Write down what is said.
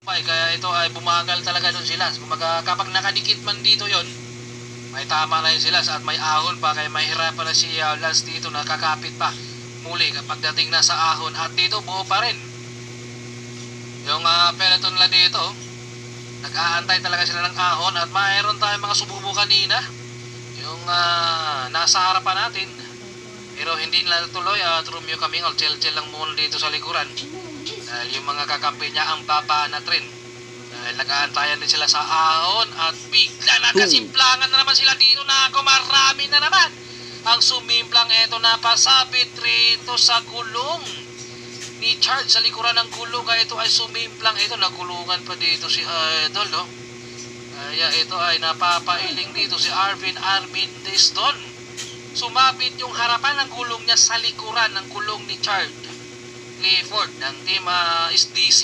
Kaya ito ay bumagal talaga doon sila. Kumbaga kapag nakadikit man dito yon, may tama na yun sila at may ahon pa, kaya mahirapan na si Lance dito, nakakapit pa muli kapag dating na sa ahon. At dito buo pa rin yung peloton nila dito. Nag-aantay talaga sila ng ahon at mayroon tayong mga sububo kanina yung nasa harapan natin, pero hindi nila tuloy. At Romeo Camingol chill lang muna dito sa likuran dahil yung mga kakampi niya ang baba na tren. Dahil nag-aantayan din sila sa ahon at bigla nagkasimplangan na naman sila dito na ako. Marami na naman ang sumimplang. Eto na pasabit rito sa gulong ni Charles sa likuran ng gulong. Kaya ito ay sumimplang. Ito nagulungan pa dito si Idol, no? Kaya ito ay napapailing dito si Arvin Armendez doon. Sumabit yung harapan ng gulong niya sa likuran ng gulong ni Charles Clifford ng team SDC.